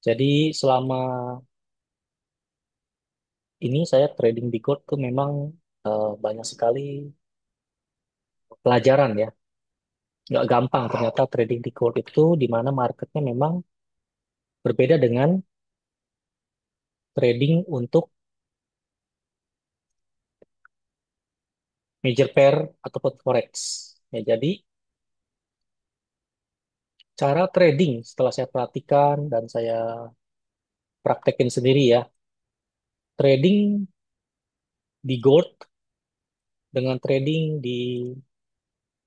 Jadi selama ini saya trading di gold tuh memang banyak sekali pelajaran ya. Nggak gampang ternyata trading di gold itu di mana marketnya memang berbeda dengan trading untuk major pair ataupun forex. Ya, jadi cara trading setelah saya perhatikan dan saya praktekin sendiri ya, trading di gold dengan trading di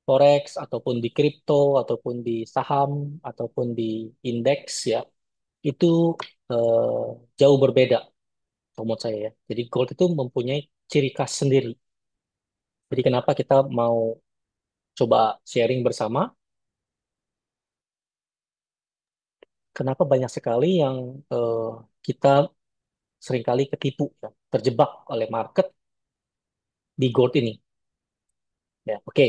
forex ataupun di kripto ataupun di saham ataupun di indeks ya, itu eh, jauh berbeda menurut saya ya. Jadi gold itu mempunyai ciri khas sendiri. Jadi kenapa kita mau coba sharing bersama? Kenapa banyak sekali yang eh, kita seringkali ketipu, ya, terjebak oleh market di gold ini. Ya, oke.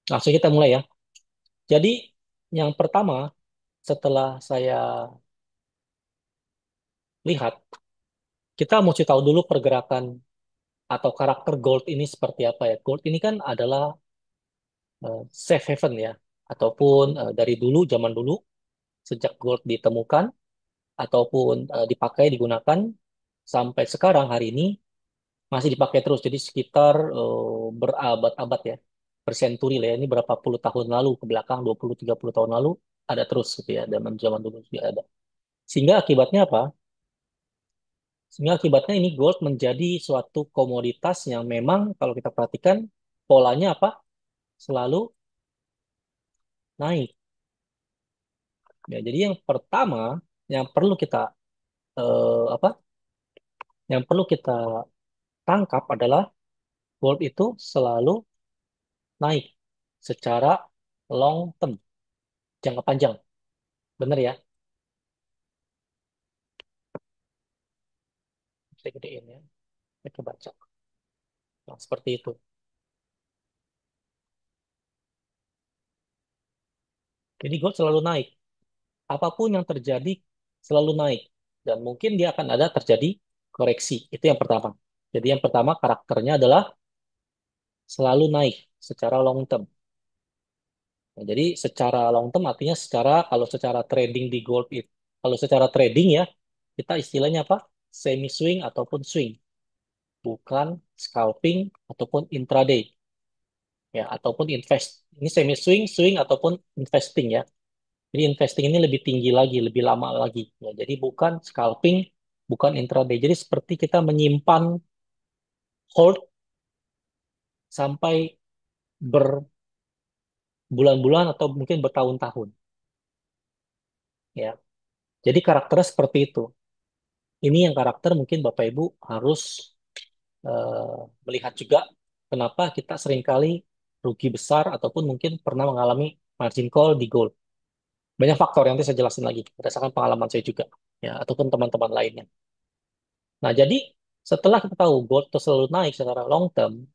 Langsung kita mulai ya. Jadi yang pertama setelah saya lihat, kita mesti tahu dulu pergerakan atau karakter gold ini seperti apa ya. Gold ini kan adalah safe haven ya, ataupun dari dulu zaman dulu sejak gold ditemukan ataupun dipakai digunakan sampai sekarang hari ini masih dipakai terus. Jadi sekitar berabad-abad ya, bersenturi lah ya. Ini berapa puluh tahun lalu ke belakang, 20-30 tahun lalu ada terus gitu ya, zaman zaman dulu juga ada. Sehingga akibatnya apa? Sehingga akibatnya ini gold menjadi suatu komoditas yang memang kalau kita perhatikan polanya apa? Selalu naik. Ya, jadi yang pertama yang perlu kita apa? Yang perlu kita tangkap adalah gold itu selalu naik secara long term, jangka panjang. Bener ya? Saya gedein ya. Saya baca. Nah, seperti itu. Jadi gold selalu naik. Apapun yang terjadi selalu naik. Dan mungkin dia akan ada terjadi koreksi. Itu yang pertama. Jadi yang pertama karakternya adalah selalu naik secara long term. Nah, jadi secara long term artinya kalau secara trading di gold itu, kalau secara trading ya, kita istilahnya apa? Semi swing ataupun swing, bukan scalping ataupun intraday ya, ataupun invest. Ini semi swing, swing ataupun investing ya. Jadi investing ini lebih tinggi lagi, lebih lama lagi ya. Jadi bukan scalping, bukan intraday. Jadi seperti kita menyimpan hold sampai berbulan-bulan atau mungkin bertahun-tahun ya. Jadi karakternya seperti itu. Ini yang karakter mungkin Bapak Ibu harus melihat juga kenapa kita seringkali rugi besar ataupun mungkin pernah mengalami margin call di gold. Banyak faktor yang nanti saya jelasin lagi berdasarkan pengalaman saya juga ya ataupun teman-teman lainnya. Nah, jadi setelah kita tahu gold itu selalu naik secara long term,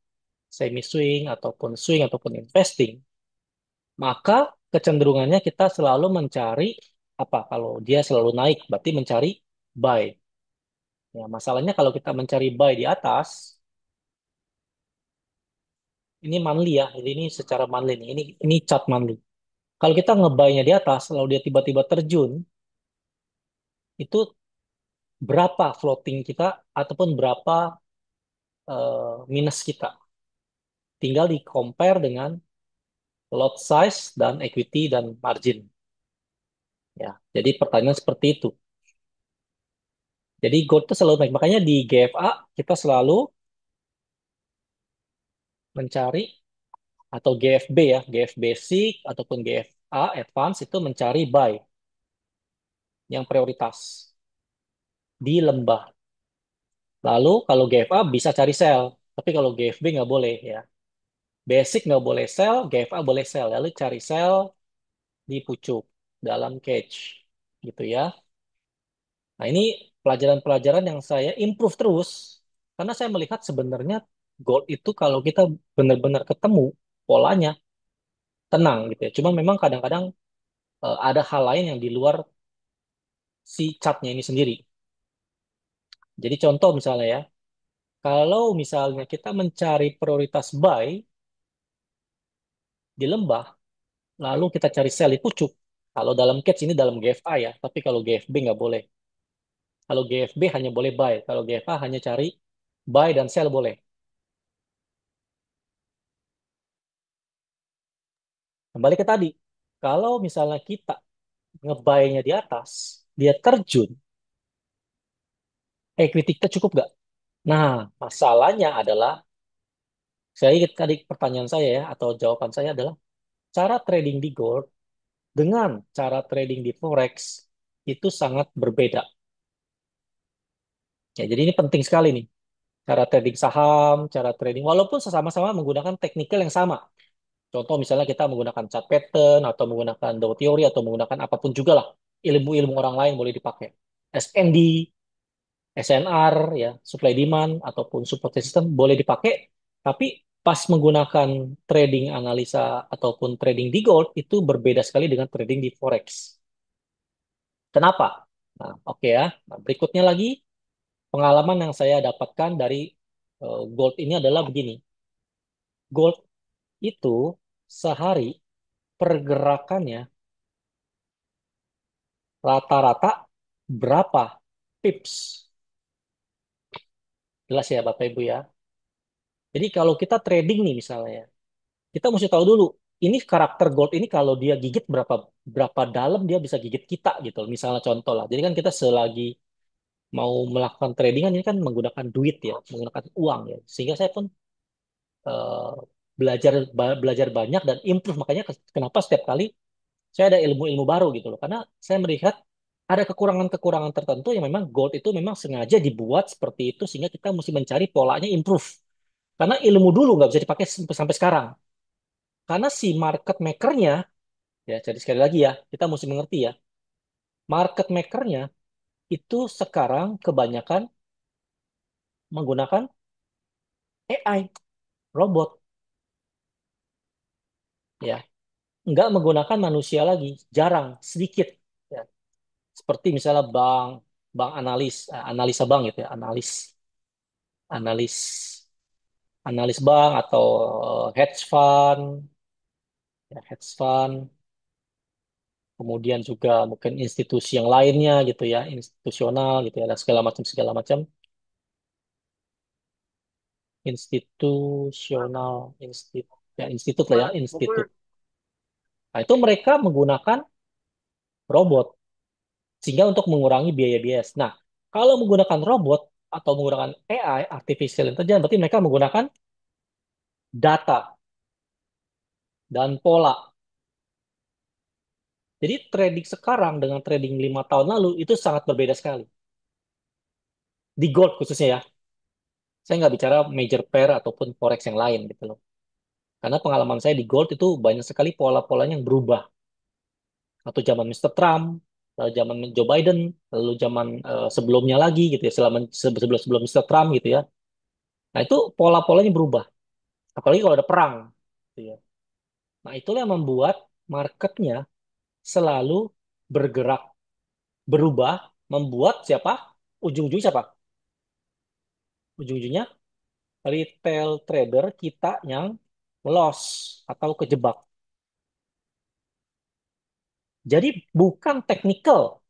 semi swing ataupun investing, maka kecenderungannya kita selalu mencari apa? Kalau dia selalu naik, berarti mencari buy. Ya, masalahnya kalau kita mencari buy di atas, ini monthly ya, jadi ini secara monthly nih, ini chart monthly. Kalau kita ngebuy-nya di atas, lalu dia tiba-tiba terjun, itu berapa floating kita ataupun berapa minus kita. Tinggal di compare dengan lot size dan equity dan margin. Ya, jadi pertanyaan seperti itu. Jadi gold itu selalu naik. Makanya di GFA kita selalu mencari atau GFB ya, GF basic ataupun GFA advance itu mencari buy yang prioritas di lembah. Lalu kalau GFA bisa cari sell, tapi kalau GFB nggak boleh ya. Basic nggak boleh sell, GFA boleh sell. Lalu cari sell di pucuk dalam cage gitu ya. Nah, ini pelajaran-pelajaran yang saya improve terus karena saya melihat sebenarnya gold itu kalau kita benar-benar ketemu polanya tenang gitu ya. Cuma memang kadang-kadang ada hal lain yang di luar si chartnya ini sendiri. Jadi contoh misalnya ya, kalau misalnya kita mencari prioritas buy di lembah, lalu kita cari sell di pucuk. Kalau dalam catch ini dalam GFA ya, tapi kalau GFB nggak boleh. Kalau GFB hanya boleh buy, kalau GFA hanya cari buy dan sell boleh. Kembali ke tadi, kalau misalnya kita ngebuy-nya di atas, dia terjun, equity kita cukup nggak? Nah, masalahnya adalah, saya ingat tadi pertanyaan saya ya, atau jawaban saya adalah, cara trading di gold dengan cara trading di forex itu sangat berbeda. Ya, jadi ini penting sekali nih. Cara trading saham, cara trading, walaupun sesama-sama menggunakan teknikal yang sama. Contoh misalnya kita menggunakan chart pattern, atau menggunakan Dow theory, atau menggunakan apapun juga lah. Ilmu-ilmu orang lain boleh dipakai. SND, SNR, ya, supply demand, ataupun support resistance boleh dipakai. Tapi pas menggunakan trading analisa ataupun trading di gold, itu berbeda sekali dengan trading di forex. Kenapa? Nah, oke ya. Nah, berikutnya lagi, pengalaman yang saya dapatkan dari gold ini adalah begini. Gold itu sehari pergerakannya rata-rata berapa pips? Jelas ya Bapak Ibu ya. Jadi kalau kita trading nih misalnya, kita mesti tahu dulu ini karakter gold ini kalau dia gigit berapa berapa dalam dia bisa gigit kita gitu. Misalnya contoh lah. Jadi kan kita selagi mau melakukan tradingan ini kan menggunakan duit ya, menggunakan uang ya. Sehingga saya pun eh, belajar banyak dan improve. Makanya kenapa setiap kali saya ada ilmu-ilmu baru gitu loh. Karena saya melihat ada kekurangan-kekurangan tertentu yang memang gold itu memang sengaja dibuat seperti itu sehingga kita mesti mencari polanya improve. Karena ilmu dulu nggak bisa dipakai sampai sekarang. Karena si market makernya, ya jadi sekali lagi ya, kita mesti mengerti ya, market makernya itu sekarang kebanyakan menggunakan AI, robot, ya, nggak menggunakan manusia lagi, jarang, sedikit. Ya. Seperti misalnya bank, bank analis, analisa bank gitu ya, analis, analis bank atau hedge fund, ya, hedge fund, kemudian juga mungkin institusi yang lainnya gitu ya, institusional gitu ya, dan segala macam institusional, ya, institut lah ya, institut. Nah, itu mereka menggunakan robot sehingga untuk mengurangi biaya-biaya. Nah, kalau menggunakan robot atau menggunakan AI, artificial intelligence, berarti mereka menggunakan data dan pola. Jadi trading sekarang dengan trading 5 tahun lalu itu sangat berbeda sekali. Di gold khususnya ya. Saya nggak bicara major pair ataupun forex yang lain gitu loh. Karena pengalaman saya di gold itu banyak sekali pola-polanya yang berubah. Atau zaman Mr. Trump, lalu zaman Joe Biden, lalu zaman sebelumnya lagi gitu ya, selama sebelum sebelum Mr. Trump gitu ya. Nah itu pola-polanya berubah. Apalagi kalau ada perang. Gitu ya. Nah itulah yang membuat marketnya selalu bergerak, berubah, membuat siapa? Ujung-ujungnya siapa? Ujung-ujungnya retail trader kita yang loss atau kejebak. Jadi bukan technical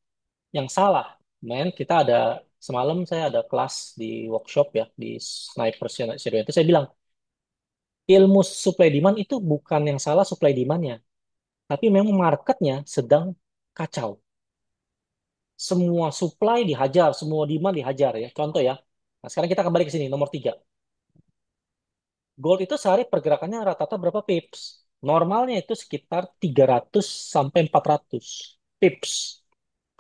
yang salah. Men, kita ada semalam saya ada kelas di workshop ya di Sniper Studio itu saya bilang ilmu supply demand itu bukan yang salah supply demandnya, tapi memang marketnya sedang kacau. Semua supply dihajar, semua demand dihajar ya. Contoh ya. Nah, sekarang kita kembali ke sini nomor 3. Gold itu sehari pergerakannya rata-rata berapa pips? Normalnya itu sekitar 300 sampai 400 pips.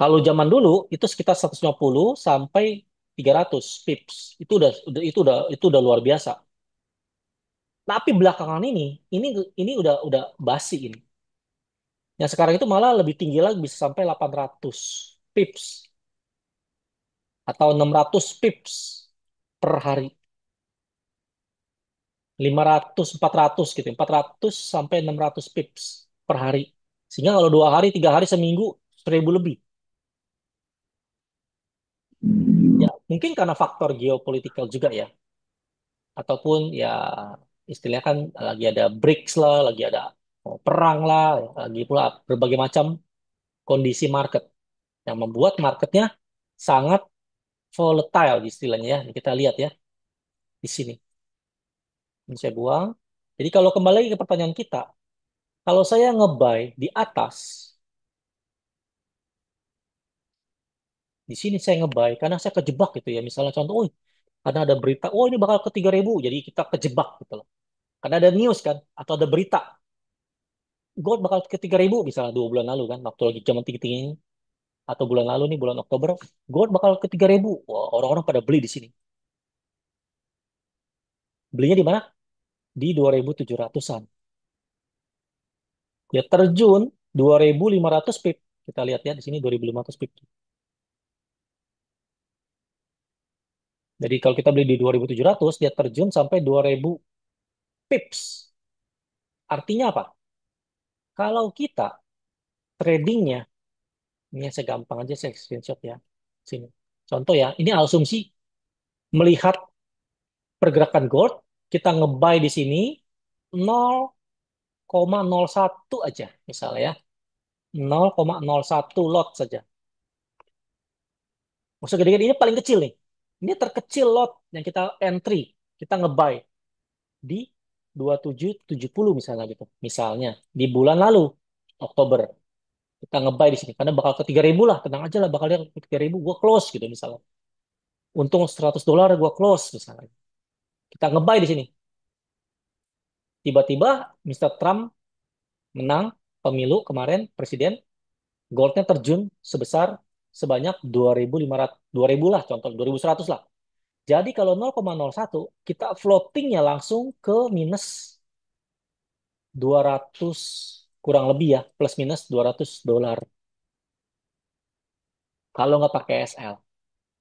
Kalau zaman dulu itu sekitar 150 sampai 300 pips. Itu udah luar biasa. Tapi belakangan ini udah basi ini. Yang sekarang itu malah lebih tinggi lagi bisa sampai 800 pips atau 600 pips per hari. 500 400 gitu. 400 sampai 600 pips per hari. Sehingga kalau 2 hari, 3 hari, seminggu 1000 lebih. Mungkin karena faktor geopolitikal juga ya, ataupun ya istilahnya kan lagi ada BRICS lah, lagi ada perang lah, ya, lagi pula berbagai macam kondisi market yang membuat marketnya sangat volatile istilahnya ya. Ini kita lihat ya di sini. Ini saya buang. Jadi kalau kembali lagi ke pertanyaan kita, kalau saya nge-buy di atas, di sini saya nge-buy karena saya kejebak gitu ya. Misalnya contoh, oh, karena ada berita, oh ini bakal ke 3.000, jadi kita kejebak gitu loh. Karena ada news kan, atau ada berita, gold bakal ke 3.000 misalnya 2 bulan lalu kan, waktu lagi zaman tinggi-tinggi, atau bulan lalu nih, bulan Oktober, gold bakal ke 3.000. Wah, orang-orang pada beli di sini. Belinya di mana? Di 2.700-an. Ya terjun 2.500 pip. Kita lihat ya di sini 2.500 pip. Jadi kalau kita beli di 2.700, dia terjun sampai 2.000 pips. Artinya apa? Kalau kita tradingnya, ini saya gampang aja saya screenshot ya. Sini. Contoh ya, ini asumsi melihat pergerakan gold, kita nge-buy di sini 0,01 aja misalnya ya. 0,01 lot saja. Maksud gede-gede ini paling kecil nih. Ini terkecil lot yang kita entry, kita nge-buy di 2770 misalnya gitu. Misalnya di bulan lalu Oktober kita nge-buy di sini karena bakal ke 3.000 lah, tenang aja lah bakal ke 3.000 gua close gitu misalnya. Untung $100 gua close misalnya. Kita nge-buy di sini. Tiba-tiba Mr. Trump menang pemilu kemarin presiden, goldnya terjun sebesar sebanyak 2.500, 2.000 lah contoh, 2.100 lah. Jadi kalau 0,01 kita floatingnya langsung ke minus 200, kurang lebih ya, plus minus $200. Kalau nggak pakai SL.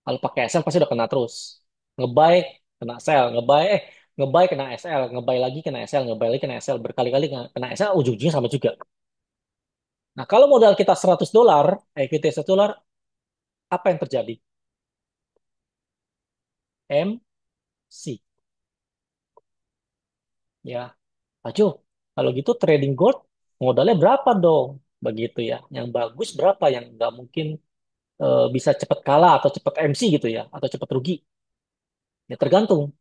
Kalau pakai SL pasti udah kena terus. Ngebuy, kena sell, ngebuy kena SL, ngebuy lagi kena SL, ngebuy lagi kena SL, berkali-kali kena SL, ujung-ujungnya sama juga. Nah, kalau modal kita $100, equity $100, apa yang terjadi? MC. Ya, Pak Jo, kalau gitu trading gold modalnya berapa dong? Begitu ya. Yang bagus berapa? Yang nggak mungkin bisa cepat kalah atau cepat MC gitu ya, atau cepat rugi. Ya tergantung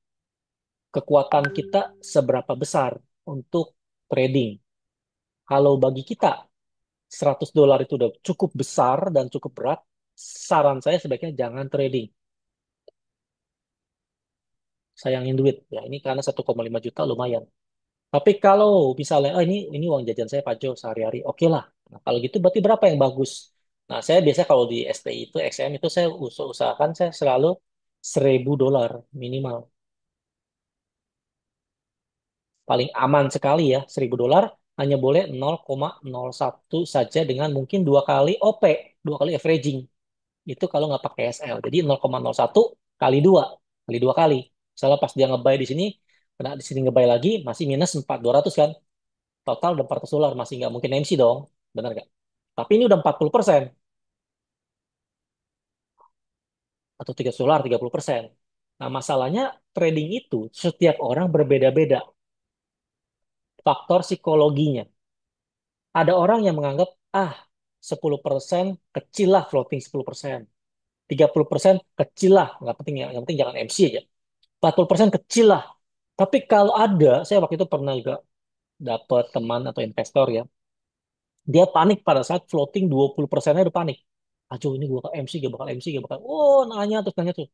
kekuatan kita seberapa besar untuk trading. Kalau bagi kita $100 itu udah cukup besar dan cukup berat, saran saya sebaiknya jangan trading. Sayangin duit. Ya, ini karena 1,5 juta lumayan. Tapi kalau misalnya, oh ini uang jajan saya Pak Jo sehari-hari, oke lah. Nah, kalau gitu berarti berapa yang bagus? Nah, saya biasa kalau di STI itu, XM itu saya usahakan saya selalu $1.000 minimal. Paling aman sekali ya, $1.000 hanya boleh 0,01 saja dengan mungkin 2 kali OP, 2 kali averaging. Itu kalau nggak pakai SL. Jadi 0,01 kali 2, kali 2 kali. Misalnya pas dia nge-buy di sini, kena di sini nge-buy lagi, masih minus 4.200 kan. Total udah $400, masih nggak mungkin MC dong. Benar nggak? Tapi ini udah 40%, atau $300, 30%. Nah, masalahnya trading itu setiap orang berbeda-beda faktor psikologinya. Ada orang yang menganggap, 10% kecil lah floating 10%. 30% kecil lah, nggak penting ya, yang penting jangan MC aja. 40% kecil lah. Tapi kalau ada, saya waktu itu pernah juga dapat teman atau investor ya, dia panik pada saat floating 20%-nya udah panik. Aduh ini gue bakal MC, gue bakal MC, gue bakal, oh nanya terus.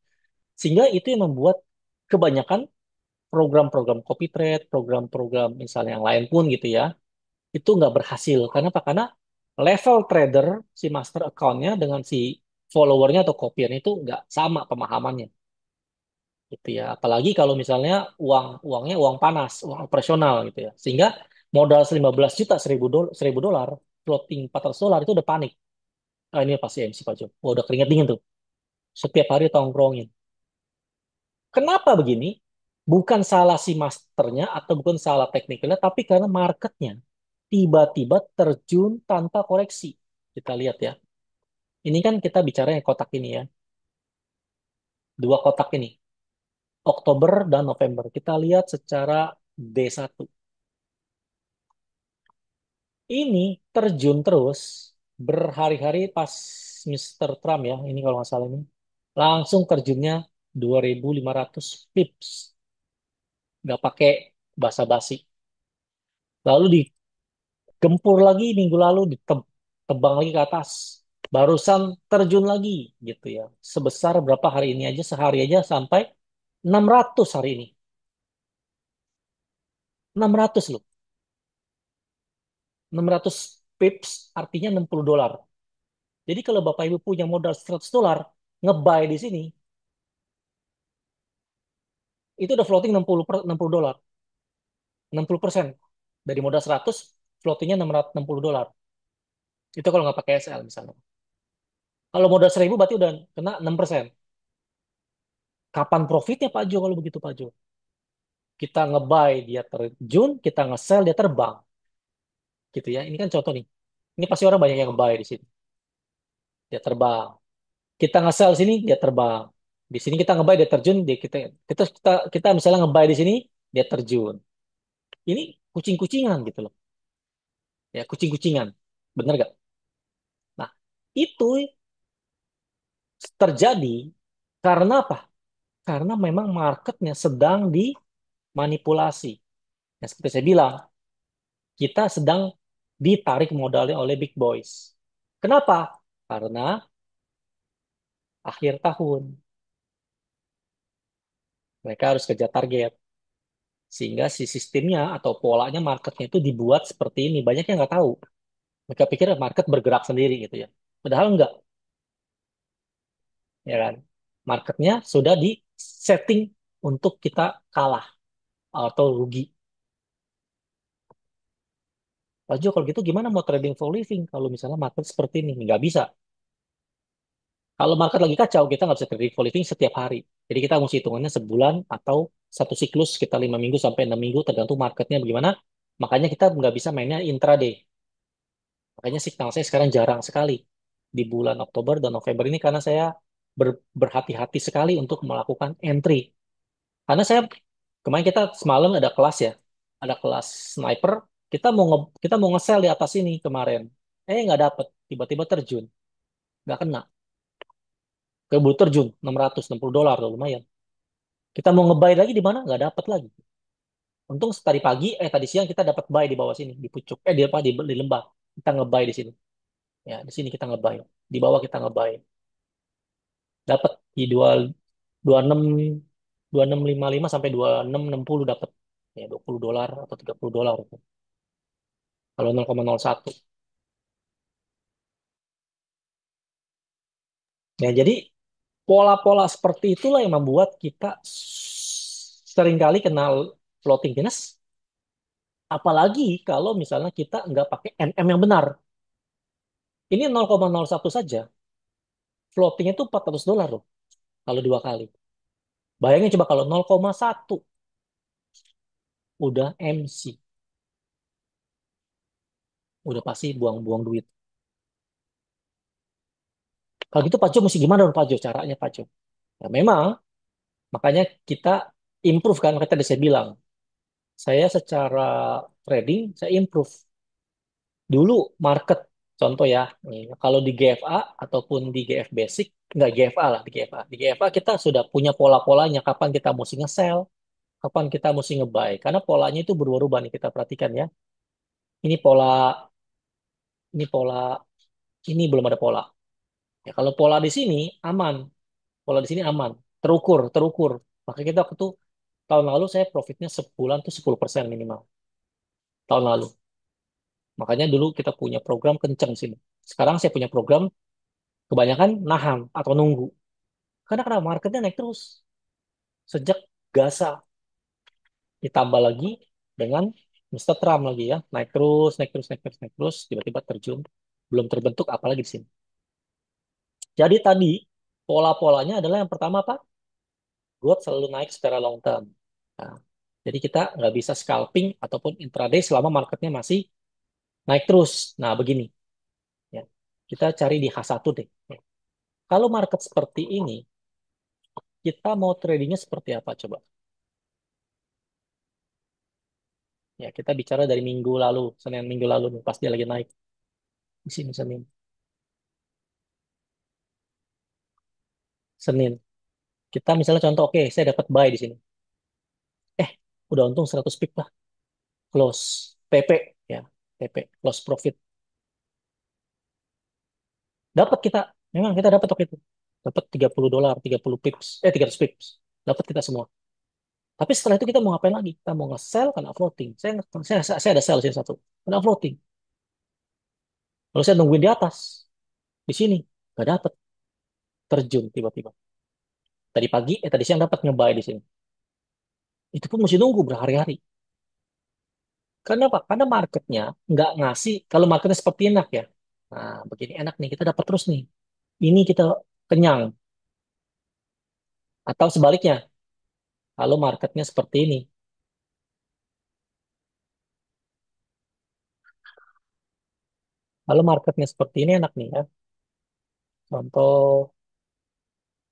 Sehingga itu yang membuat kebanyakan program-program copy trade, program-program misalnya yang lain pun gitu ya, itu nggak berhasil. Karena apa? Karena level trader, si master account-nya dengan si followernya atau copiernya itu nggak sama pemahamannya. Gitu ya. Apalagi kalau misalnya uangnya uang panas, uang operasional gitu ya. Sehingga modal 15 juta, 1.000 dolar, floating $400 itu udah panik. Ah, ini pasti MC Pak Jo. Wah, udah keringet dingin tuh. Setiap hari tongkrongin. Kenapa begini? Bukan salah si masternya atau bukan salah teknikalnya, tapi karena marketnya tiba-tiba terjun tanpa koreksi. Kita lihat ya. Ini kan kita bicara yang kotak ini ya. Dua kotak ini, Oktober dan November. Kita lihat secara D1. Ini terjun terus berhari-hari pas Mr. Trump ya, ini kalau nggak salah ini. Langsung terjunnya 2.500 pips. Nggak pakai basa-basi. Lalu digempur lagi minggu lalu, ditebang lagi ke atas. Barusan terjun lagi gitu ya. Sebesar berapa hari ini aja, sehari aja sampai 600 hari ini. 600 loh. 600 pips artinya $60. Jadi kalau Bapak Ibu punya modal $100, ngebuy di sini, itu udah floating 60 dolar. 60%. Dari modal 100, floatingnya $660. Itu kalau nggak pakai SL misalnya. Kalau modal 1.000 berarti udah kena 6%. Kapan profitnya Pak Jo kalau begitu Pak Jo? Kita nge-buy dia terjun, kita nge-sell dia terbang. Gitu ya. Ini kan contoh nih. Ini pasti orang banyak yang nge-buy di sini. Dia terbang. Kita nge-sell sini, dia terbang. Di sini kita nge-buy dia terjun, kita misalnya nge-buy di sini, dia terjun. Ini kucing-kucingan gitu loh. Ya, kucing-kucingan. Bener gak? Nah, itu terjadi karena apa? Karena memang marketnya sedang dimanipulasi. Ya, seperti saya bilang, kita sedang ditarik modalnya oleh big boys. Kenapa? Karena akhir tahun mereka harus kejar target. Sehingga si sistemnya atau polanya marketnya itu dibuat seperti ini. Banyak yang nggak tahu. Mereka pikir market bergerak sendiri gitu ya. Padahal enggak, ya kan? Marketnya sudah di setting untuk kita kalah atau rugi. Pak Jo, kalau gitu gimana mau trading for living kalau misalnya market seperti ini? Nggak bisa. Kalau market lagi kacau, kita nggak bisa trading for living setiap hari. Jadi kita mesti hitungannya sebulan atau satu siklus, kita 5 minggu sampai 6 minggu, tergantung marketnya bagaimana. Makanya kita nggak bisa mainnya intraday. Makanya signal saya sekarang jarang sekali di bulan Oktober dan November ini karena saya berhati-hati sekali untuk melakukan entry. Karena saya kemarin kita semalam ada kelas ya, ada kelas sniper. Kita mau nge-sell di atas ini kemarin. Nggak dapet, tiba-tiba terjun, nggak kena. Keburu terjun 660 dolar tuh lumayan. Kita mau nge-buy lagi di mana? Nggak dapet lagi. Untung tadi siang kita dapat buy di bawah sini, di pucuk. Di apa? Di lembah. Kita nge-buy di sini. Ya, di sini kita nge-buy. Di bawah kita nge-buy. Dapat di 2655 sampai 2660 dapat. Ya, $20 atau $30 itu. Kalau 0,01. Ya, jadi pola-pola seperti itulah yang membuat kita seringkali kenal floating minus. Apalagi kalau misalnya kita nggak pakai NM yang benar. Ini 0,01 saja. Floatingnya itu $400 loh. Kalau dua kali. Bayangin coba kalau 0,1 udah MC. Udah pasti buang-buang duit. Kalau gitu Pak Jo mesti gimana dong Pak Jo? Caranya Pak Jo? Ya, memang makanya kita improve kan. Kata tadi saya bilang. Saya secara trading, saya improve. Dulu market, contoh ya, nih, kalau di GFA ataupun di GF Basic, nggak GFA lah, di GFA. Di GFA kita sudah punya pola-polanya, kapan kita mesti nge-sell, kapan kita mesti nge-buy. Karena polanya itu berubah-ubah nih, kita perhatikan ya. Ini pola, ini pola, ini belum ada pola. Ya, kalau pola di sini aman, pola di sini aman, terukur, terukur. Maka kita waktu itu tahun lalu saya profitnya sebulan tuh 10% minimal. Tahun lalu. Makanya dulu kita punya program kenceng sini. Sekarang saya punya program kebanyakan nahan atau nunggu. Karena kenapa? Marketnya naik terus. Sejak Gaza ditambah lagi dengan Mr. Trump lagi ya. Naik terus, naik terus, naik terus, naik terus. Tiba-tiba terjun. Belum terbentuk apalagi di sini. Jadi tadi pola-polanya adalah yang pertama apa? Gold selalu naik secara long term. Nah, jadi kita nggak bisa scalping ataupun intraday selama marketnya masih naik terus. Nah, begini. Ya. Kita cari di H1 deh. Kalau market seperti ini, kita mau tradingnya seperti apa coba? Ya, kita bicara dari minggu lalu, Senin minggu lalu nih, pas dia lagi naik di sini Senin. Senin. Kita misalnya contoh, oke, saya dapat buy di sini. Eh, udah untung 100 pip lah, close PP ya, PP, close profit. Dapat kita, memang kita dapat waktu itu. Dapat $30, 30 pips, 300 pips. Dapat kita semua. Tapi setelah itu kita mau ngapain lagi? Kita mau nge-sell kena floating. Saya ada sell sini satu. Kena floating. Lalu saya nungguin di atas. Di sini. Nggak dapat. Terjun tiba-tiba. Tadi siang dapat nge-buy di sini. Itu pun mesti nunggu berhari-hari. Karena apa? Karena marketnya nggak ngasih. Kalau marketnya seperti enak ya. Nah, begini enak nih. Kita dapat terus nih. Ini kita kenyang. Atau sebaliknya. Kalau marketnya seperti ini. Kalau marketnya seperti ini enak nih ya. Contoh,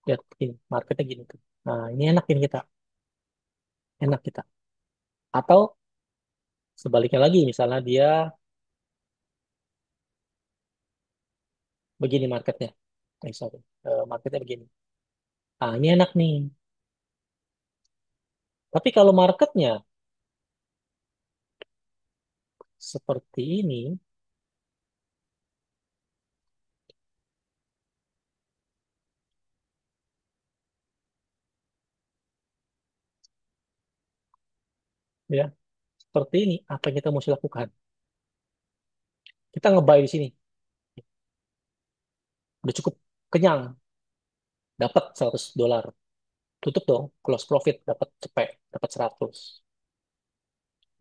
lihat gini. Marketnya gini tuh. Nah, ini enak ini kita. Enak kita. Atau sebaliknya lagi. Misalnya dia begini marketnya. Sorry. Marketnya begini. Ah, ini enak nih. Tapi kalau marketnya seperti ini, ya, seperti ini, apa yang kita mesti lakukan? Kita nge-buy di sini, udah cukup kenyang, dapat $100. Tutup dong, close profit, dapat cepet, dapat 100.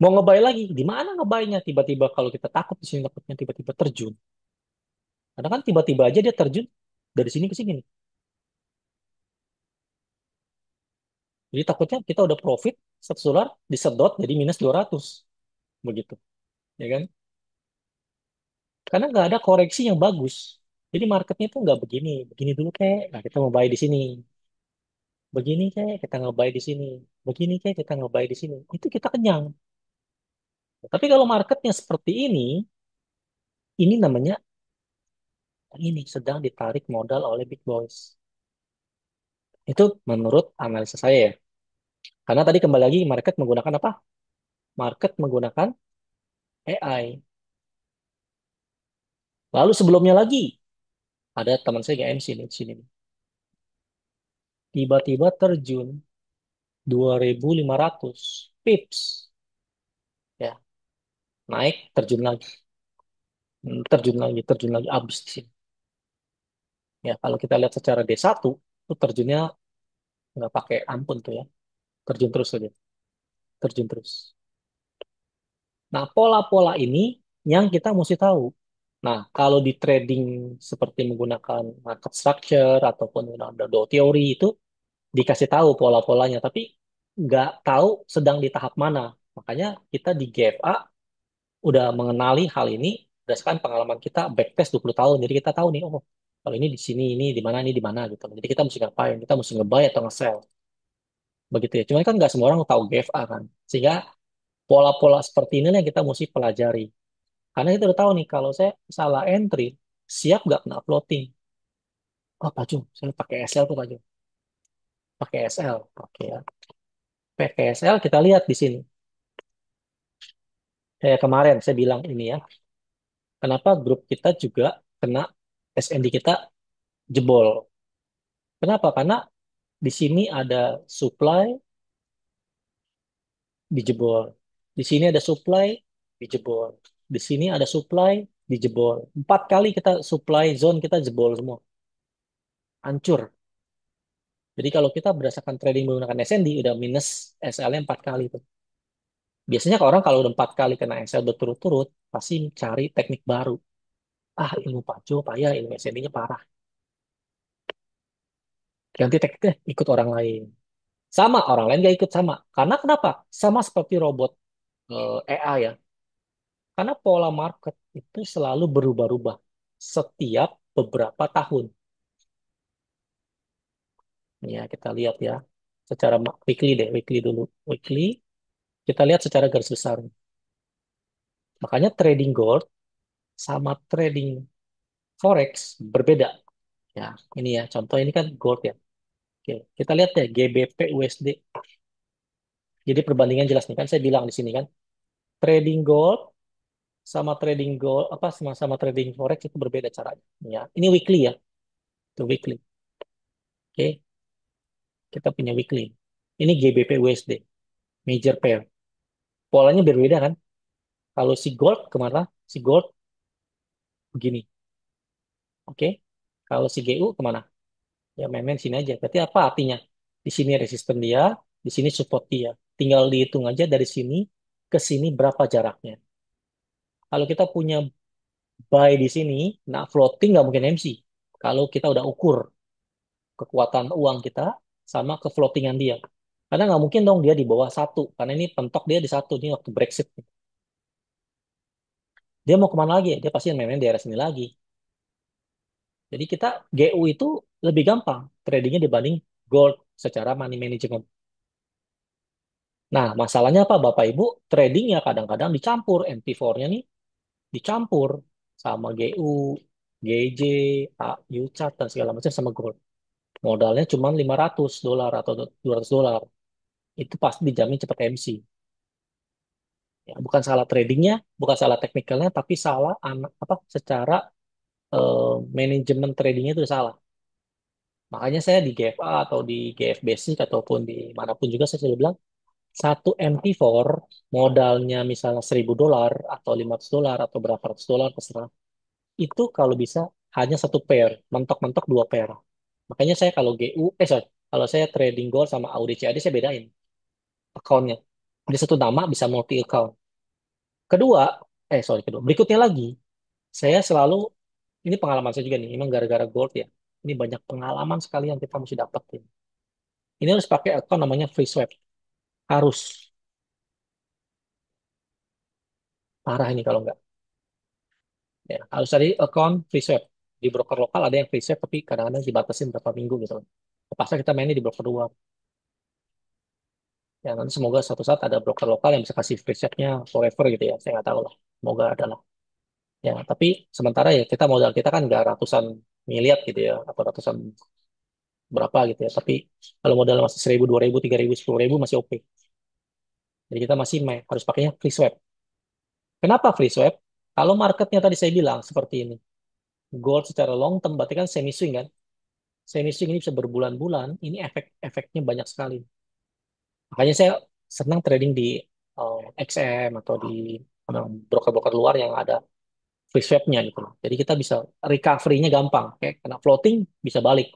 Mau nge-buy lagi, di mana nge-buy-nya? Tiba-tiba kalau kita takut di sini takutnya tiba-tiba terjun. Karena kan tiba-tiba aja dia terjun dari sini ke sini nih. Jadi takutnya kita udah profit $100 disedot jadi minus 200 begitu, ya kan? Karena nggak ada koreksi yang bagus. Jadi marketnya tuh nggak begini, begini dulu kayak, nah kita mau buy di sini, begini kayak kita nge-buy di sini, begini kayak kita nge-buy di sini. Itu kita kenyang. Tapi kalau marketnya seperti ini namanya ini sedang ditarik modal oleh big boys. Itu menurut analisa saya ya. Karena tadi kembali lagi market menggunakan apa? Market menggunakan AI. Lalu sebelumnya lagi ada teman saya GMC nih di sini. Tiba-tiba terjun 2.500 pips ya, naik terjun lagi. Terjun lagi habis di sini. Ya, kalau kita lihat secara D1 itu terjunnya nggak pakai ampun tuh ya. Terjun terus saja, terjun terus. Nah, pola-pola ini yang kita mesti tahu. Nah, kalau di trading seperti menggunakan market structure ataupun menggunakan dot teori itu dikasih tahu pola-polanya, tapi nggak tahu sedang di tahap mana. Makanya kita di GFA udah mengenali hal ini berdasarkan pengalaman kita backtest 20 tahun. Jadi kita tahu nih, oh, kalau ini di sini, ini di mana gitu. Jadi kita mesti ngapain? Kita mesti nge-buy atau nge-sell. Begitu ya. Cuman kan nggak semua orang tahu GFA kan. Sehingga pola-pola seperti ini yang kita mesti pelajari. Karena kita udah tahu nih, kalau saya salah entry, siap nggak kena floating? Oh, Pak Jum, saya pakai SL tuh Pak Jum. Pakai SL. Oke ya. Pakai SL kita lihat di sini. Kayak kemarin saya bilang ini ya. Kenapa grup kita juga kena SND kita jebol. Kenapa? Karena di sini ada supply dijebol. Di sini ada supply dijebol. Di sini ada supply dijebol. 4 kali kita supply zone kita jebol semua. Hancur. Jadi kalau kita berdasarkan trading menggunakan SND udah minus SL-nya 4 kali tuh. Biasanya orang kalau udah 4 kali kena SL berturut-turut pasti cari teknik baru. Ah, ilmu Pajo payah, ilmu SND-nya parah. Ganti tekniknya ikut orang lain. Sama orang lain gak ikut sama. Karena kenapa? Sama seperti robot AI ya. Karena pola market itu selalu berubah-ubah setiap beberapa tahun. Ya, kita lihat ya. Secara weekly deh, weekly dulu. Weekly, kita lihat secara garis besar. Makanya trading gold sama trading forex berbeda. Ya, ini ya, contoh ini kan gold ya. Oke, kita lihat deh GBP USD. Jadi perbandingan jelas nih kan saya bilang di sini kan, trading gold sama trading gold apa sama trading forex itu berbeda caranya. Ya, ini weekly ya, itu weekly. Oke, kita punya weekly. Ini GBP USD, major pair. Polanya berbeda kan? Kalau si gold kemana? Si gold begini, oke? Kalau si GU kemana? Ya main-main sini aja. Berarti apa artinya? Di sini resisten dia, di sini support dia. Tinggal dihitung aja dari sini ke sini berapa jaraknya. Kalau kita punya buy di sini, nah floating nggak mungkin MC. Kalau kita udah ukur kekuatan uang kita sama ke floatingan dia. Karena nggak mungkin dong dia di bawah satu. Karena ini pentok dia di satu. Ini waktu Brexit. Dia mau kemana lagi? Dia pasti main-main di daerah sini lagi. Jadi kita GU itu lebih gampang tradingnya dibanding gold secara money management. Nah, masalahnya apa Bapak Ibu? Tradingnya kadang-kadang dicampur. MT4-nya nih dicampur sama GU, GJ, UCAT, dan segala macam sama gold. Modalnya cuma $500 atau $200. Itu pasti dijamin cepat MC. Ya, bukan salah tradingnya, bukan salah teknikalnya, tapi salah apa secara manajemen tradingnya itu salah. Makanya saya di GFA atau di GF Basic ataupun di manapun juga saya selalu bilang satu MT4 modalnya misalnya $1.000 atau $500 atau berapa ratus dolar terserah. Itu kalau bisa hanya satu pair, mentok-mentok dua pair. Makanya saya kalau GU, sorry, kalau saya trading gold sama AUD CAD saya bedain accountnya. Di satu nama bisa multi account. Kedua, sorry kedua, berikutnya lagi, saya selalu, ini pengalaman saya juga nih, memang gara-gara gold ya. Ini banyak pengalaman sekali yang kita mesti dapetin. Ini harus pakai account namanya free swap. Harus. Parah ini kalau nggak. Ya, harus cari account free swap. Di broker lokal ada yang free swap, tapi kadang-kadang dibatasin berapa minggu gitu. Pasnya kita mainnya di broker luar. Ya, nanti semoga suatu saat ada broker lokal yang bisa kasih free swap-nya forever gitu ya. Saya nggak tahu lah. Semoga ada lah. Ya, tapi sementara ya kita modal kita kan nggak ratusan miliar gitu ya. Atau ratusan berapa gitu ya. Tapi kalau modal masih 1.000, 2.000, 3.000, 10.000 masih oke. Jadi kita masih harus pakainya free swap. Kenapa free swap? Kalau marketnya tadi saya bilang seperti ini. Gold secara long term berarti kan semi swing kan. Semi swing ini bisa berbulan-bulan. Ini efek-efeknya banyak sekali. Makanya saya senang trading di XM atau di broker-broker luar yang ada free swap-nya gitu loh. Jadi kita bisa recovery-nya gampang. Kayak kena floating bisa balik.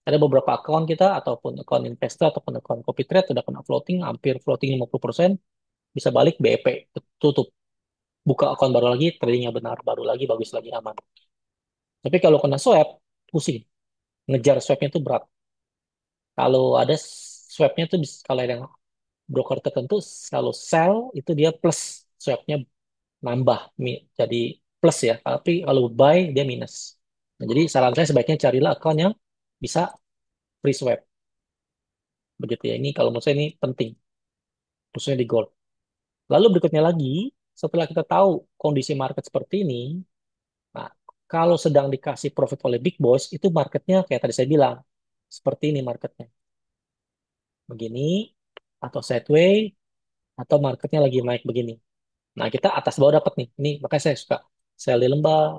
Ada beberapa account kita ataupun account investor ataupun account copy trade udah kena floating, hampir floating 50%, bisa balik BEP, tutup. Buka account baru lagi, tradingnya benar, baru lagi, bagus lagi, aman. Tapi kalau kena swap, pusing. Ngejar swapnya itu berat. Kalau ada swapnya tuh kalau ada yang broker tertentu, kalau sell itu dia plus, swapnya nambah, jadi plus ya. Tapi kalau buy dia minus. Nah, jadi saran saya sebaiknya carilah account yang bisa free swap. Begitu ya. Ini kalau menurut saya ini penting, khususnya di gold. Lalu berikutnya lagi, setelah kita tahu kondisi market seperti ini, nah, kalau sedang dikasih profit oleh big boss, itu marketnya kayak tadi saya bilang, seperti ini marketnya. Begini, atau sideway, atau marketnya lagi naik begini. Nah, kita atas bawah dapat nih. Ini makanya saya suka sell di lembah,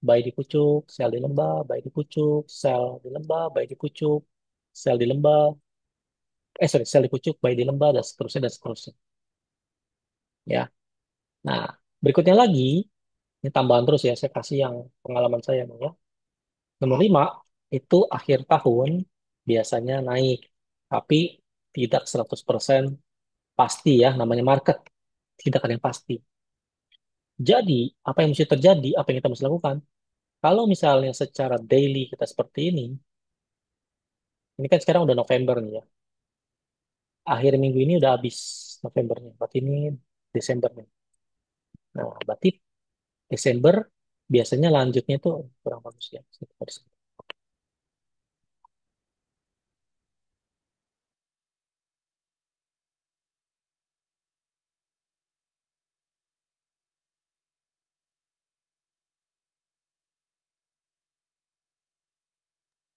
buy di pucuk, sell di lembah, buy di pucuk, sell di lembah, buy di pucuk, sell di lembah, sorry, sell di pucuk, buy di lembah, dan seterusnya, dan seterusnya. Ya. Nah, berikutnya lagi, ini tambahan terus ya, saya kasih yang pengalaman saya nih ya. Nomor 5, itu akhir tahun biasanya naik. Tapi tidak 100% pasti ya, namanya market. Tidak ada yang pasti. Jadi, apa yang mesti terjadi, apa yang kita mesti lakukan? Kalau misalnya secara daily kita seperti ini kan sekarang udah November nih ya. Akhir minggu ini udah habis Novembernya. Berarti ini Desember nih. Nah, berarti Desember biasanya lanjutnya tuh kurang bagus ya.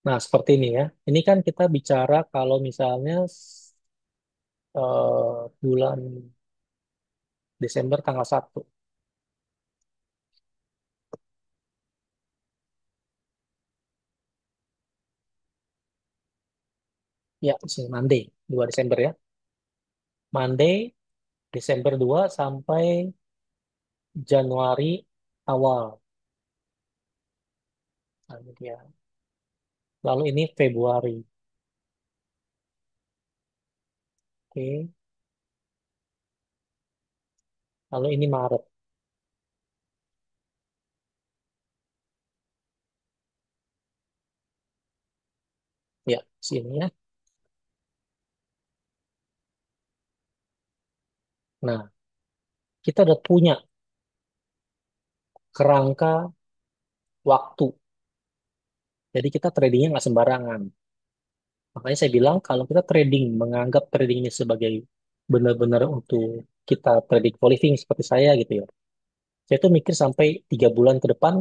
Nah, seperti ini ya. Ini kan kita bicara kalau misalnya bulan Desember tanggal 1. Ya, sini Monday, 2 Desember ya. Monday, Desember 2 sampai Januari awal. Nah, ini dia. Lalu ini Februari. Oke. Lalu ini Maret. Ya, sini ya. Nah, kita udah punya kerangka waktu. Jadi kita tradingnya nggak sembarangan. Makanya saya bilang kalau kita trading, menganggap trading ini sebagai benar-benar untuk kita trading for living seperti saya gitu ya. Saya tuh mikir sampai 3 bulan ke depan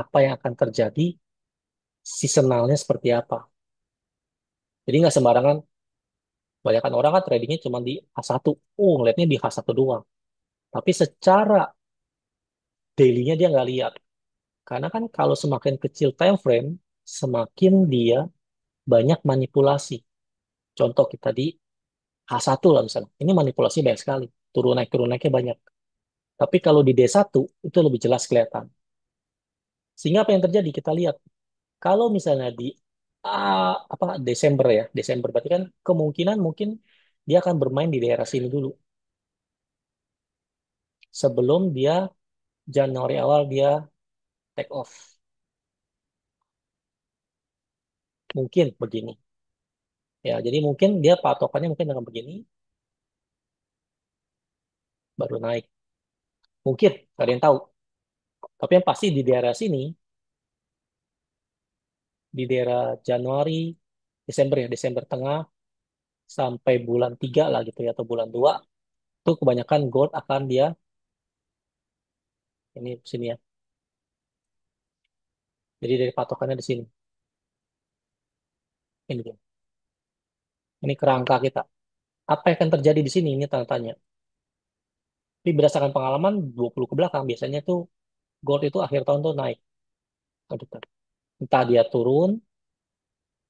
apa yang akan terjadi, seasonalnya seperti apa. Jadi nggak sembarangan. Kebanyakan orang kan tradingnya cuma di H1. Oh, ngeliatnya di H1 doang. Tapi secara daily-nya dia nggak lihat. Karena kan kalau semakin kecil time frame, semakin dia banyak manipulasi. Contoh kita di H1 lah misalnya. Ini manipulasi banyak sekali. Turun naiknya banyak. Tapi kalau di D1 itu lebih jelas kelihatan. Sehingga apa yang terjadi? Kita lihat. Kalau misalnya di apa Desember ya, Desember berarti kan kemungkinan mungkin dia akan bermain di daerah sini dulu sebelum dia Januari awal dia take off. Mungkin begini. Ya, jadi mungkin dia patokannya mungkin dengan begini baru naik. Mungkin, nggak ada yang tahu. Tapi yang pasti di daerah sini, di daerah Januari, Desember ya, Desember tengah sampai bulan 3 lah gitu ya, atau bulan 2, itu kebanyakan gold akan dia, ini sini ya. Jadi dari patokannya di sini. Ini dia. Ini kerangka kita. Apa yang akan terjadi di sini? Ini tanda tanya. Tapi berdasarkan pengalaman 20 ke belakang, biasanya tuh gold itu akhir tahun tuh naik. Aduh, entah dia turun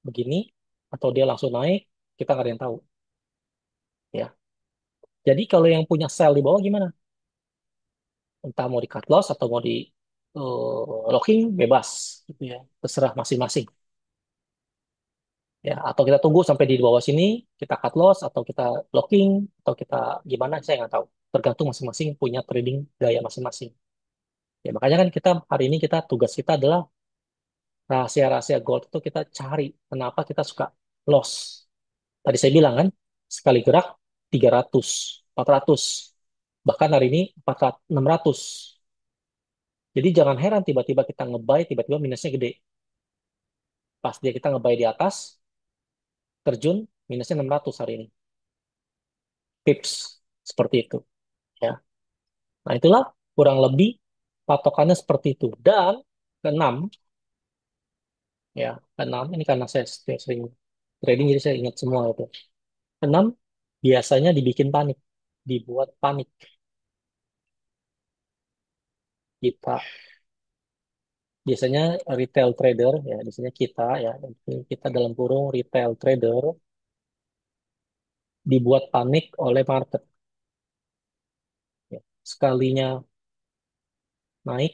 begini, atau dia langsung naik, kita nggak ada yang tahu. Ya. Jadi kalau yang punya sell di bawah gimana? Entah mau di cut loss atau mau di locking, bebas. Gitu ya. Terserah masing-masing. Ya, atau kita tunggu sampai di bawah sini, kita cut loss, atau kita locking, atau kita gimana, saya nggak tahu. Tergantung masing-masing punya trading gaya masing-masing. Ya, makanya kan kita hari ini tugas kita adalah rahasia-rahasia gold itu kita cari kenapa kita suka loss. Tadi saya bilang kan, sekali gerak 300, 400. Bahkan hari ini 400, 600. Jadi jangan heran tiba-tiba kita nge-buy, tiba-tiba minusnya gede. Pas dia kita nge-buy di atas, terjun, minusnya 600 hari ini. Pips, seperti itu. Ya. Nah itulah kurang lebih patokannya seperti itu. Dan keenam, ya keenam, ini karena saya sering trading, jadi saya ingat semua itu. Keenam, biasanya dibikin panik. Dibuat panik. Kita biasanya retail trader ya biasanya kita ya kita dalam kurung retail trader dibuat panik oleh market ya. Sekalinya naik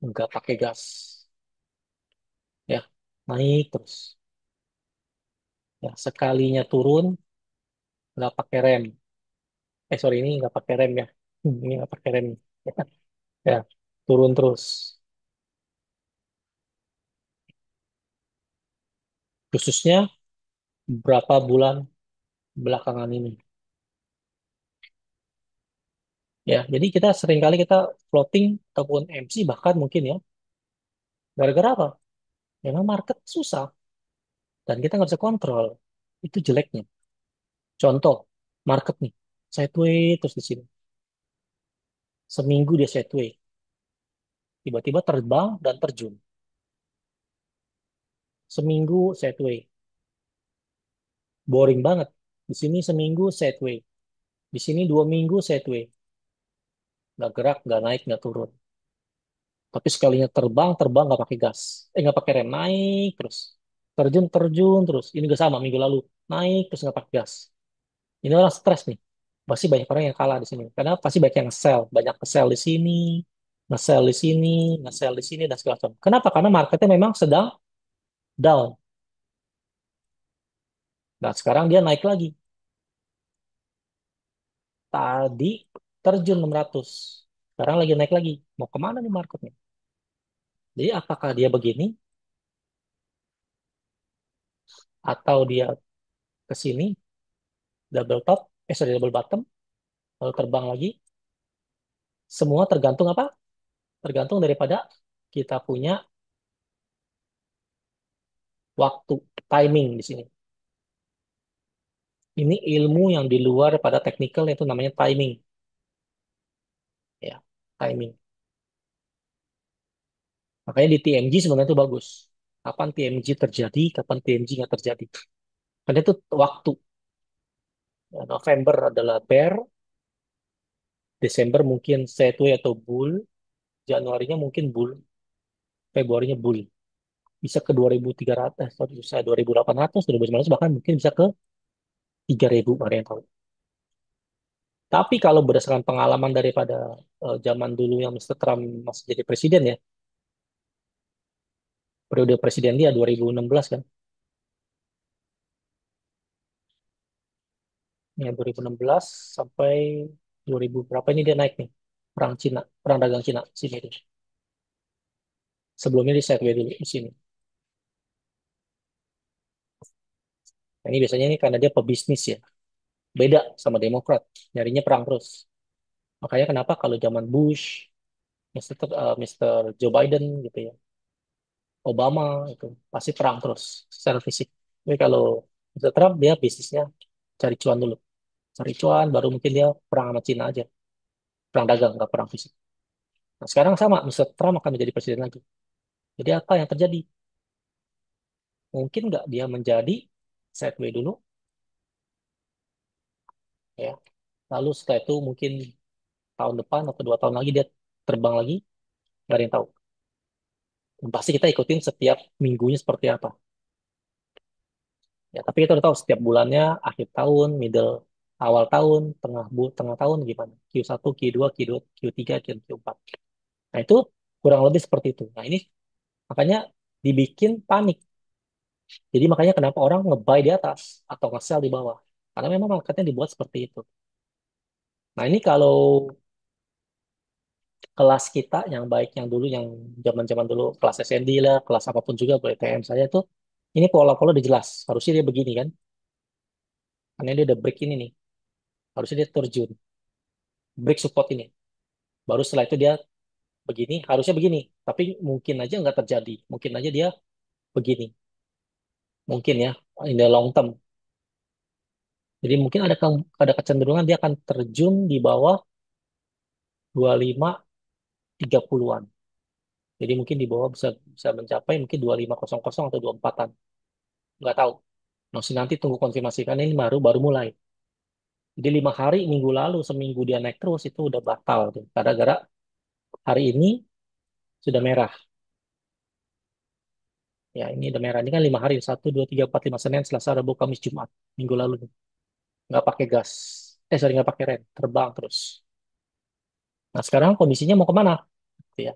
nggak pakai gas ya, naik terus ya, sekalinya turun nggak pakai rem, sorry ini nggak pakai rem ya. Ini nggak pakai rem ya, ya, turun terus khususnya berapa bulan belakangan ini ya. Jadi kita seringkali kita floating ataupun MC bahkan mungkin ya, gara-gara apa? Memang market susah dan kita nggak bisa kontrol. Itu jeleknya. Contoh, market nih, sideways terus di sini. Seminggu dia sideways, tiba-tiba terbang dan terjun. seminggu sideways. Boring banget. Di sini seminggu sideways. Di sini 2 minggu sideways. Nggak gerak, nggak naik, nggak turun. Tapi sekalinya terbang, terbang nggak pakai gas. Nggak pakai rem, naik terus. Terjun, terjun terus. Ini juga sama minggu lalu. Naik terus nggak pakai gas. Ini orang stres nih. Pasti banyak orang yang kalah di sini. Karena pasti banyak yang sell. Banyak sell di sini, nge-sell di sini, nge-sell di sini, dan segala macam. Kenapa? Karena marketnya memang sedang down. Nah, sekarang dia naik lagi. Tadi terjun 600. Sekarang lagi naik lagi. Mau kemana nih marketnya? Jadi apakah dia begini atau dia ke sini double top, sorry double bottom, lalu terbang lagi? Semua tergantung apa? Tergantung daripada kita punya waktu, timing di sini. Ini ilmu yang di luar pada technical itu namanya timing, ya, timing. Makanya di TMG sebenarnya itu bagus. Kapan TMG terjadi, kapan TMG nggak terjadi. Karena itu waktu. Ya, November adalah bear, Desember mungkin sideways atau bull, Januarinya mungkin bull, Februarinya bull. Bisa ke 2.300, sorry, bisa 2.800, 2.900, bahkan mungkin bisa ke 3.000, ada yang tahu. Tapi kalau berdasarkan pengalaman daripada zaman dulu yang Mr. Trump masih jadi presiden ya, periode presiden dia 2016 kan, ya 2016 sampai 2000 berapa ini dia naik nih, perang Cina, perang dagang Cina sini tuh. Sebelumnya di sideways dulu di sini. Nah, ini biasanya ini karena dia pebisnis ya, beda sama Demokrat, nyarinya perang terus. Makanya kenapa kalau zaman Bush, Mr. Joe Biden gitu ya, Obama itu pasti perang terus secara fisik. Tapi kalau Mr. Trump dia bisnisnya cari cuan dulu, cari cuan baru mungkin dia perang sama Cina aja, perang dagang nggak perang fisik. Nah sekarang sama, Mr. Trump akan menjadi presiden lagi. Jadi apa yang terjadi? Mungkin nggak dia menjadi sideways dulu, ya. Lalu setelah itu mungkin tahun depan atau 2 tahun lagi dia terbang lagi, nggak ada yang tahu. Dan pasti kita ikutin setiap minggunya seperti apa. Ya, tapi kita udah tahu setiap bulannya, akhir tahun, middle, awal tahun, tengah tahun gimana. Q1, Q2, Q2, Q3, Q4. Nah, itu kurang lebih seperti itu. Nah, ini makanya dibikin panik. Jadi makanya kenapa orang nge-buy di atas atau nge-sell di bawah. Karena memang marketnya dibuat seperti itu. Nah, ini kalau kelas kita yang baik yang dulu, yang zaman-zaman dulu, kelas SND lah, kelas apapun juga, boleh TM saya tuh, ini pola-pola udah jelas. Harusnya dia begini kan. Karena dia udah break ini nih. Harusnya dia terjun. Break support ini. Baru setelah itu dia begini, harusnya begini. Tapi mungkin aja nggak terjadi. Mungkin aja dia begini. Mungkin ya, in the long term. Jadi mungkin ada kecenderungan dia akan terjun di bawah 25 30-an. Jadi mungkin di bawah bisa bisa mencapai mungkin 2500 atau 24-an. Nggak tahu. Masih nanti tunggu konfirmasi karena ini baru baru mulai. Jadi 5 hari minggu lalu seminggu dia naik terus itu udah batal tuh. Gara-gara hari ini sudah merah. Ya ini udah merah. Ini kan 5 hari. 1, 2, 3, 4, 5 Senin, Selasa, Rabu, Kamis, Jumat. Minggu lalu nih. Nggak pakai gas. Sorry, nggak pakai rem. Terbang terus. Nah sekarang kondisinya mau kemana? Gitu ya.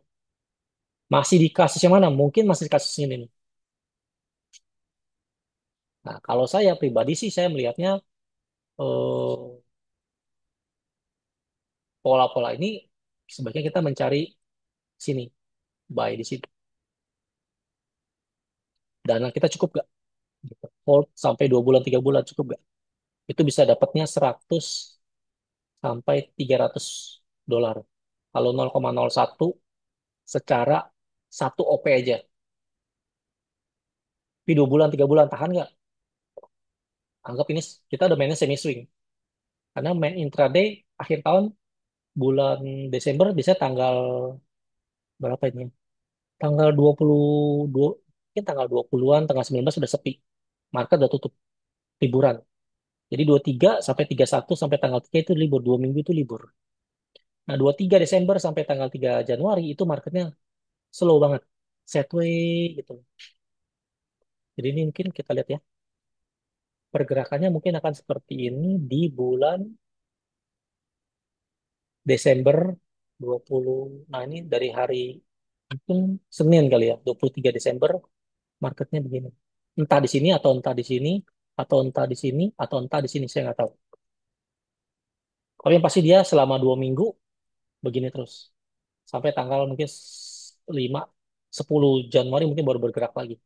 Masih di kasus yang mana? Mungkin masih di kasus ini nih. Nah kalau saya pribadi sih saya melihatnya eh, pola-pola ini sebaiknya kita mencari sini, buy di sini. Dana kita cukup gak? Gitu. Hold sampai 2 bulan, 3 bulan cukup gak? Itu bisa dapatnya 100 sampai 300 dolar. Kalau 0,01 secara 1 OP aja. Tapi 2 bulan, 3 bulan tahan nggak? Anggap ini kita udah mainnya semi swing. Karena main intraday akhir tahun bulan Desember bisa tanggal berapa ini? Tanggal 22, mungkin tanggal 20-an, tanggal 19 sudah sepi. Market udah tutup, liburan. Jadi 23 sampai 31 sampai tanggal 3 itu libur, 2 minggu itu libur. Nah, 23 Desember sampai tanggal 3 Januari itu marketnya slow banget. Sideways gitu. Jadi ini mungkin kita lihat ya, pergerakannya mungkin akan seperti ini di bulan Desember 20. Nah, ini dari hari mungkin Senin kali ya, 23 Desember marketnya begini. Entah di sini atau entah di sini atau entah di sini atau entah di sini saya nggak tahu. Tapi yang pasti dia selama 2 minggu begini terus sampai tanggal mungkin 5, 10 Januari mungkin baru bergerak lagi.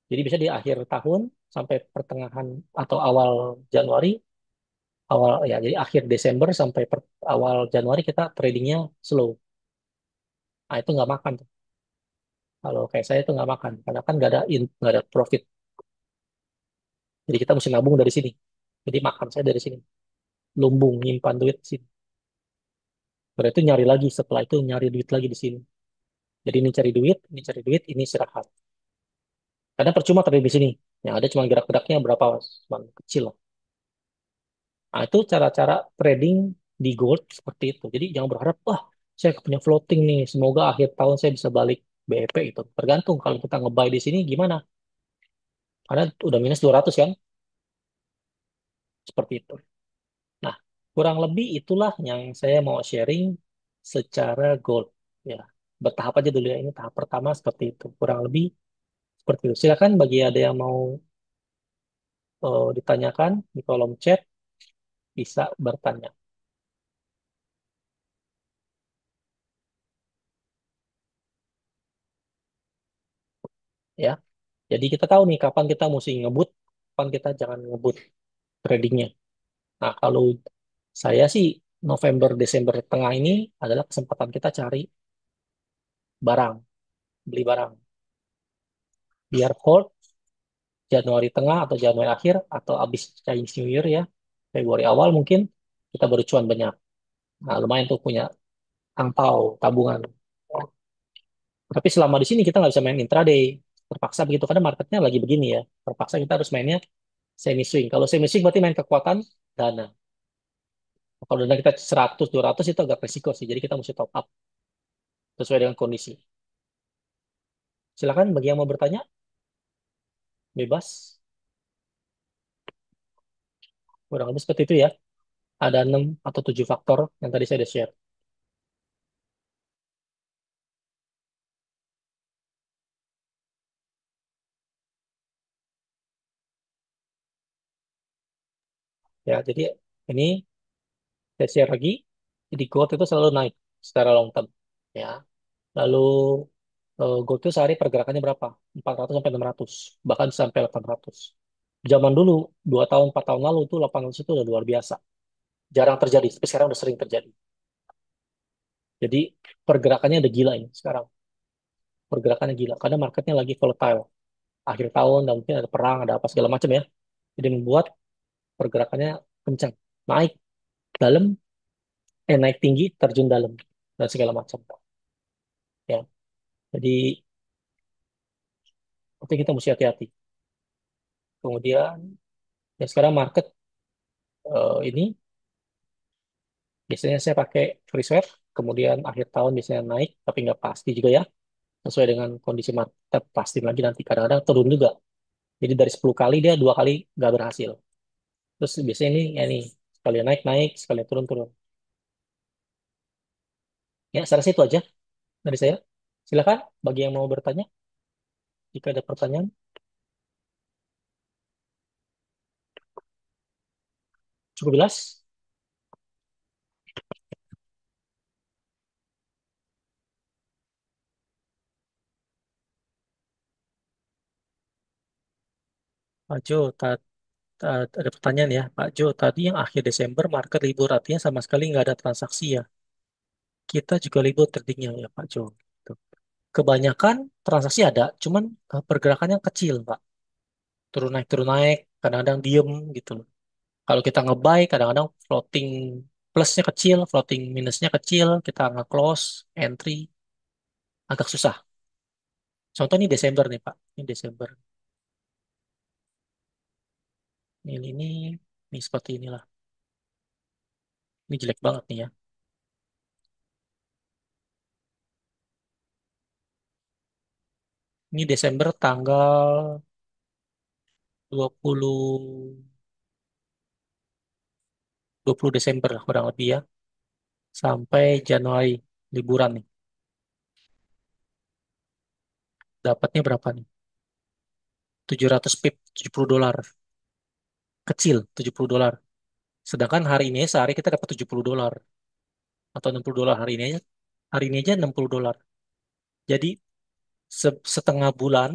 Jadi bisa di akhir tahun sampai pertengahan atau awal Januari, awal ya jadi akhir Desember sampai awal Januari kita tradingnya slow. Nah itu nggak makan tuh. Kalau kayak saya itu nggak makan karena kan nggak ada profit. Jadi kita mesti nabung dari sini. Jadi makan saya dari sini. Lumbung, nyimpan duit di sini. Setelah itu nyari lagi, setelah itu nyari duit lagi di sini. Jadi ini cari duit, ini cari duit, ini istirahat. Karena percuma trading di sini. Yang ada cuma gerak-geraknya berapa, cuma kecil lah. Nah, itu cara-cara trading di gold seperti itu. Jadi jangan berharap, wah, saya punya floating nih, semoga akhir tahun saya bisa balik BEP itu. Tergantung kalau kita nge-buy di sini gimana. Karena udah minus 200 kan, seperti itu. Nah, kurang lebih itulah yang saya mau sharing secara gold. Ya, bertahap aja dulu ya. Ini tahap pertama seperti itu. Kurang lebih seperti itu. Silakan bagi ada yang mau ditanyakan di kolom chat, bisa bertanya. Ya, jadi kita tahu nih kapan kita mesti ngebut, kapan kita jangan ngebut tradingnya. Nah, kalau saya sih November, Desember tengah ini adalah kesempatan kita cari barang, beli barang. Biar hold Januari tengah atau Januari akhir atau habis Chinese New Year ya, Februari awal mungkin kita baru cuan banyak. Nah, lumayan tuh punya angpau, tabungan. Tapi selama di sini kita nggak bisa main intraday. Terpaksa begitu karena marketnya lagi begini ya. Terpaksa kita harus mainnya semi swing. Kalau semi swing berarti main kekuatan dana. Kalau dana kita 100, 200 itu agak resiko sih. Jadi kita mesti top up sesuai dengan kondisi. Silakan bagi yang mau bertanya, bebas. Kurang lebih seperti itu ya. Ada 6 atau 7 faktor yang tadi saya udah share. Ya, jadi ini saya share lagi. Jadi gold itu selalu naik secara long term. Ya, lalu gold itu sehari pergerakannya berapa? 400 sampai 600, bahkan sampai 800. Zaman dulu, 2 tahun, 4 tahun lalu itu 800 itu udah luar biasa. Jarang terjadi, tapi sekarang udah sering terjadi. Jadi pergerakannya udah gila ini sekarang. Pergerakannya gila, karena marketnya lagi volatile. Akhir tahun, dan mungkin ada perang, ada apa segala macam ya. Jadi membuat pergerakannya kencang. Naik dalam, naik tinggi, terjun dalam, dan segala macam. Ya, jadi itu kita mesti hati-hati. Kemudian, ya sekarang market ini biasanya saya pakai free sweat, kemudian akhir tahun biasanya naik, tapi nggak pasti juga ya, sesuai dengan kondisi market, pasti lagi nanti kadang-kadang turun juga. Jadi dari 10 kali dia 2 kali nggak berhasil. Terus biasanya ini, ya nih, sekali naik, naik, sekali turun, turun. Ya, saya rasa itu aja dari saya. Silakan bagi yang mau bertanya, jika ada pertanyaan. Cukup jelas? Pak Jo, ada pertanyaan ya. Pak Jo, tadi yang akhir Desember market libur, artinya sama sekali nggak ada transaksi ya. Kita juga libur tradingnya ya Pak Jo. Tuh. Kebanyakan transaksi ada, cuman pergerakannya kecil Pak. Turun naik, kadang-kadang diem gitu loh. Kalau kita nge-buy, kadang-kadang floating plusnya kecil, floating minusnya kecil, kita nge-close, entry, agak susah. Contoh nih Desember nih Pak. Ini Desember. Ini seperti inilah. Ini jelek banget nih ya. Ini Desember tanggal 20 Desember lah kurang lebih ya. Sampai Januari liburan nih. Dapatnya berapa nih? 700 pip, $70. Kecil, $70. Sedangkan hari ini sehari kita dapat $70 atau $60 hari ini aja $60. Jadi setengah bulan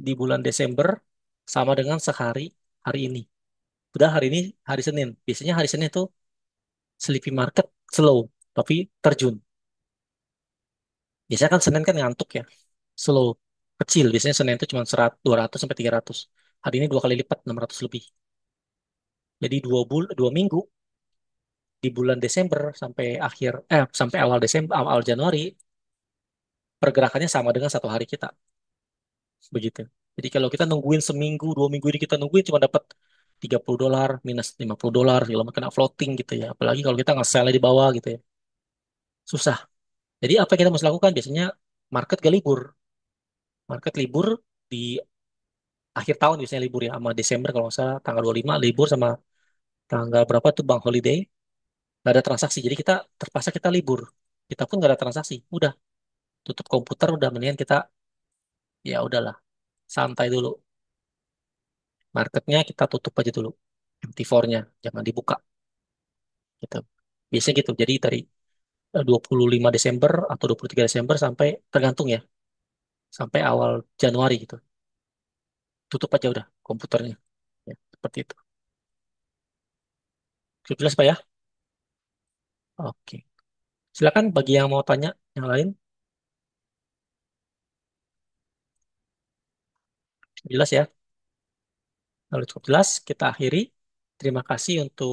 di bulan Desember sama dengan sehari hari ini. Udah hari ini hari Senin. Biasanya hari Senin itu sleepy market slow, tapi terjun. Biasanya kan Senin kan ngantuk ya, slow, kecil. Biasanya Senin itu cuma 200 sampai 300. Hari ini dua kali lipat, 600 lebih. Jadi dua minggu di bulan Desember sampai awal Desember, awal Januari pergerakannya sama dengan satu hari kita, begitu. Jadi kalau kita nungguin seminggu, 2 minggu ini kita nungguin cuma dapat $30, minus $50, kalau kena floating gitu ya. Apalagi kalau kita nge-sell di bawah gitu ya. Susah. Jadi apa yang kita mesti lakukan? Biasanya market gak libur. Market libur di akhir tahun biasanya libur ya. Sama Desember kalau nggak salah tanggal 25 libur sama tanggal berapa tuh Bank Holiday. Gak ada transaksi. Jadi kita terpaksa kita libur. Kita pun gak ada transaksi. Udah tutup komputer udah mendingan kita ya udahlah santai dulu. Marketnya kita tutup aja dulu. MT4-nya jangan dibuka gitu. Biasanya gitu. Jadi dari 25 Desember atau 23 Desember sampai tergantung ya. Sampai awal Januari gitu. Tutup aja udah komputernya. Ya, seperti itu. Sudah jelas Pak ya? Oke. Silakan bagi yang mau tanya yang lain. Jelas ya? Kalau cukup jelas, kita akhiri. Terima kasih untuk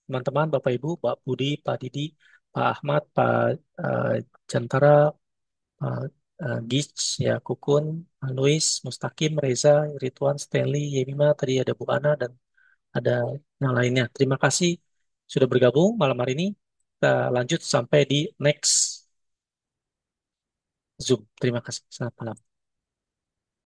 teman-teman, Bapak Ibu, Pak Budi, Pak Didi, Pak Ahmad, Pak eh, Jantara, Pak Giz, ya Kukun, Pak Luis, Mustaqim, Reza, Ridwan, Stanley, Yemima, tadi ada Bu Ana, dan ada yang lainnya. Terima kasih sudah bergabung malam hari ini. Kita lanjut sampai di next Zoom. Terima kasih. Selamat malam.